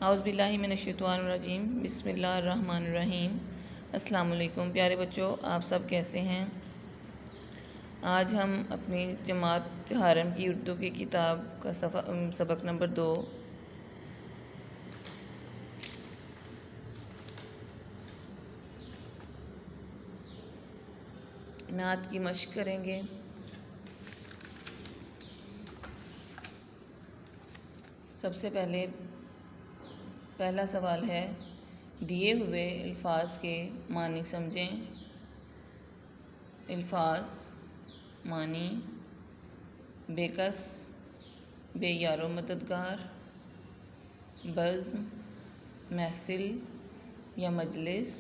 اعوذ باللہ من الشیطان الرجیم، بسم اللہ الرحمن الرحیم۔ السلام علیکم پیارے بچوں، آپ سب کیسے ہیں؟ آج ہم اپنی جماعت چہارم کی اردو کی کتاب کا سبق نمبر 2 نعت کی مشق کریں گے۔ سب سے پہلا سوال ہے، دیے ہوئے الفاظ کے معنی سمجھیں۔ الفاظ معنی: بے کس، بے یار و مددگار، بزم، محفل یا مجلس،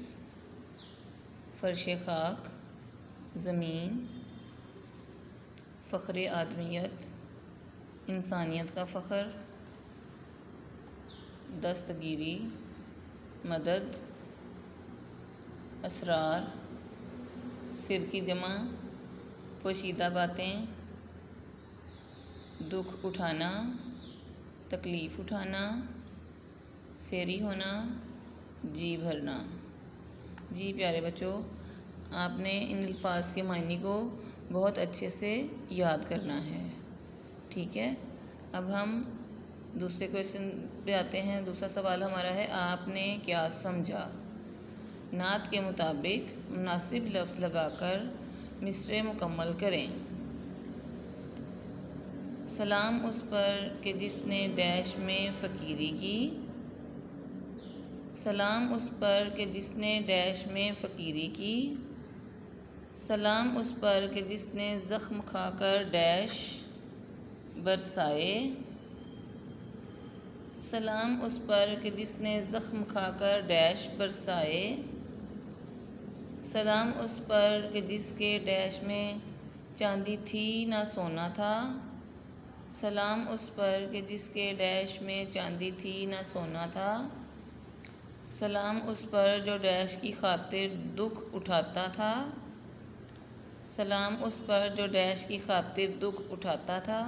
فرش خاک، زمین، فخر آدمیت، انسانیت کا فخر، دستگیری، مدد، اسرار، سر کی جمع، پوشیدہ باتیں، دکھ اٹھانا، تکلیف اٹھانا، سیری ہونا، جی بھرنا۔ جی پیارے بچوں، آپ نے ان الفاظ کے معنی کو بہت اچھے سے یاد کرنا ہے، ٹھیک ہے؟ اب ہم دوسرے کویشچن پہ آتے ہیں۔ دوسرا سوال ہمارا ہے، آپ نے کیا سمجھا؟ نعت کے مطابق مناسب لفظ لگا کر مصرعے مکمل کریں۔ سلام اس پر کہ جس نے ڈیش میں فقیری کی، سلام اس پر کہ جس نے ڈیش میں فقیری کی، سلام اس پر کہ جس نے زخم کھا کر ڈیش برسائے، سلام اس پر کہ جس نے زخم کھا کر ڈیش برسائے، سلام اس پر کہ جس کے ڈیش میں چاندی تھی نہ سونا تھا، سلام اس پر کہ جس کے ڈیش میں چاندی تھی نہ سونا تھا، سلام اس پر جو ڈیش کی خاطر دکھ اٹھاتا تھا، سلام اس پر جو ڈیش کی خاطر دکھ اٹھاتا تھا،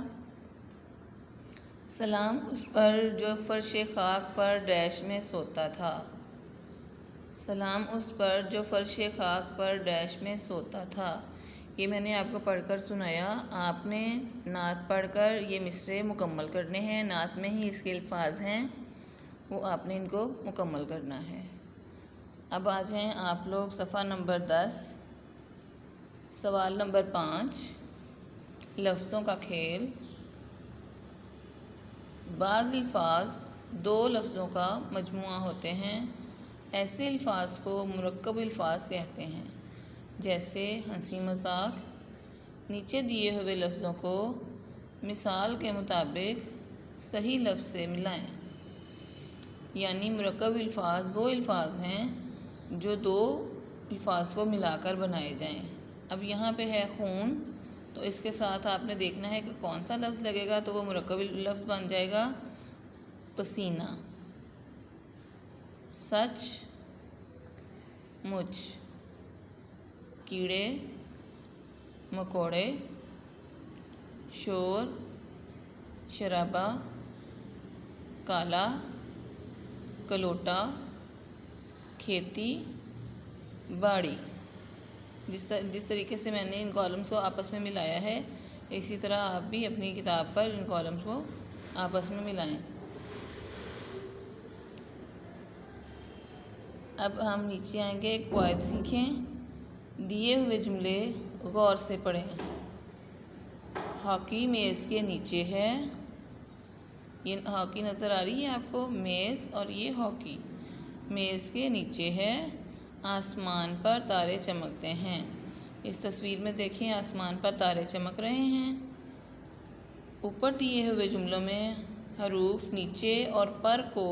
سلام اس پر جو فرش خاک پر ڈیش میں سوتا تھا، سلام اس پر جو فرش خاک پر ڈیش میں سوتا تھا۔ یہ میں نے آپ کو پڑھ کر سنایا، آپ نے نعت پڑھ کر یہ مصرعے مکمل کرنے ہیں۔ نعت میں ہی اس کے الفاظ ہیں، وہ آپ نے ان کو مکمل کرنا ہے۔ اب آ جائیں آپ لوگ صفحہ نمبر 10، سوال نمبر 5، لفظوں کا کھیل۔ بعض الفاظ دو لفظوں کا مجموعہ ہوتے ہیں، ایسے الفاظ کو مرکب الفاظ کہتے ہیں، جیسے ہنسی مذاق۔ نیچے دیے ہوئے لفظوں کو مثال کے مطابق صحیح لفظ سے ملائیں، یعنی مرکب الفاظ وہ الفاظ ہیں جو دو الفاظ کو ملا کر بنائے جائیں۔ اب یہاں پہ ہے خون، تو اس کے ساتھ آپ نے دیکھنا ہے کہ کون سا لفظ لگے گا، تو وہ مرکب لفظ بن جائے گا پسینہ۔ سچ مچ، کیڑے مکوڑے، شور شرابہ، کالا کلوٹا، کھیتی باڑی۔ جس طریقے سے میں نے ان کالمز کو آپس میں ملایا ہے، اسی طرح آپ بھی اپنی کتاب پر ان کالمز کو آپس میں ملائیں۔ اب ہم نیچے آئیں گے، قواعد سیکھیں۔ دیے ہوئے جملے غور سے پڑھیں۔ ہاکی میز کے نیچے ہے، یہ ہاکی نظر آ رہی ہے آپ کو، میز، اور یہ ہاکی میز کے نیچے ہے۔ آسمان پر تارے چمکتے ہیں۔ اس تصویر میں دیکھیں، آسمان پر تارے چمک رہے ہیں۔ اوپر دیے ہوئے جملوں میں حروف نیچے اور پر کو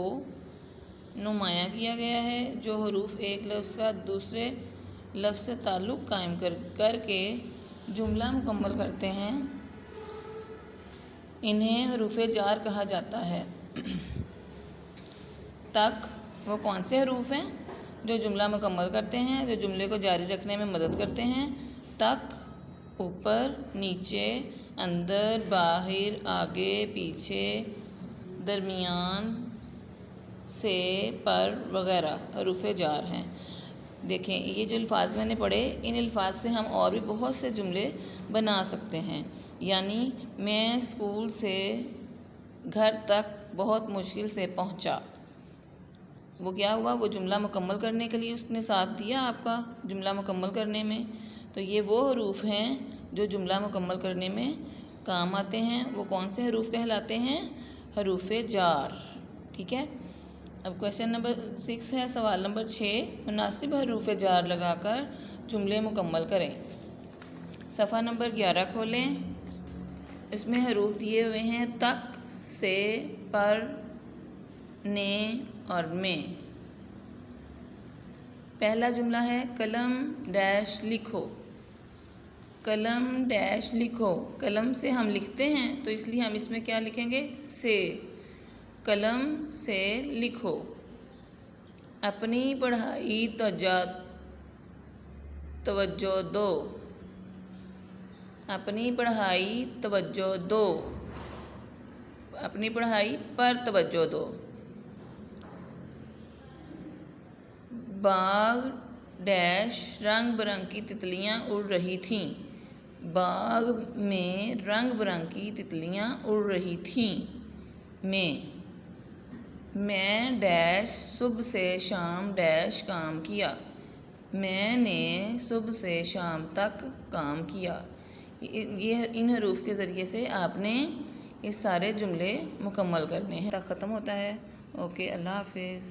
نمایاں کیا گیا ہے۔ جو حروف ایک لفظ کا دوسرے لفظ سے تعلق قائم کر کے جملہ مکمل کرتے ہیں، انہیں حروف جار کہا جاتا ہے۔ تک، وہ کون سے حروف ہیں جو جملہ مکمل کرتے ہیں، جو جملے کو جاری رکھنے میں مدد کرتے ہیں؟ تک، اوپر، نیچے، اندر، باہر، آگے، پیچھے، درمیان، سے، پر وغیرہ حروف جار ہیں۔ دیکھیں یہ جو الفاظ میں نے پڑھے، ان الفاظ سے ہم اور بھی بہت سے جملے بنا سکتے ہیں۔ یعنی میں اسکول سے گھر تک بہت مشکل سے پہنچا، وہ کیا ہوا؟ وہ جملہ مکمل کرنے کے لیے اس نے ساتھ دیا آپ کا جملہ مکمل کرنے میں۔ تو یہ وہ حروف ہیں جو جملہ مکمل کرنے میں کام آتے ہیں۔ وہ کون سے حروف کہلاتے ہیں؟ حروف جار۔ ٹھیک ہے، اب کویشچن نمبر 6 ہے، سوال نمبر 6، مناسب حروف جار لگا کر جملے مکمل کریں۔ صفحہ نمبر 11 کھولیں، اس میں حروف دیے ہوئے ہیں تک، سے، پر، نے اور میں۔ پہلا جملہ ہے قلم ڈیش لکھو۔ قلم ڈیش لکھو، قلم سے ہم لکھتے ہیں تو اس لیے ہم اس میں کیا لکھیں گے؟ سے۔ قلم سے لکھو۔ اپنی پڑھائی توجہ دو۔ اپنی پڑھائی توجہ دو، اپنی پڑھائی پر توجہ دو۔ باغ ڈیش رنگ برنگ کی تتلیاں اڑ رہی تھیں۔ باغ میں رنگ برنگ کی تتلیاں اڑ رہی تھیں۔ میں ڈیش صبح سے شام ڈیش کام کیا۔ میں نے صبح سے شام تک کام کیا۔ یہ ان حروف کے ذریعے سے آپ نے یہ سارے جملے مکمل کرنے ہیں۔ ختم ہوتا ہے۔ اوکے، اللہ حافظ۔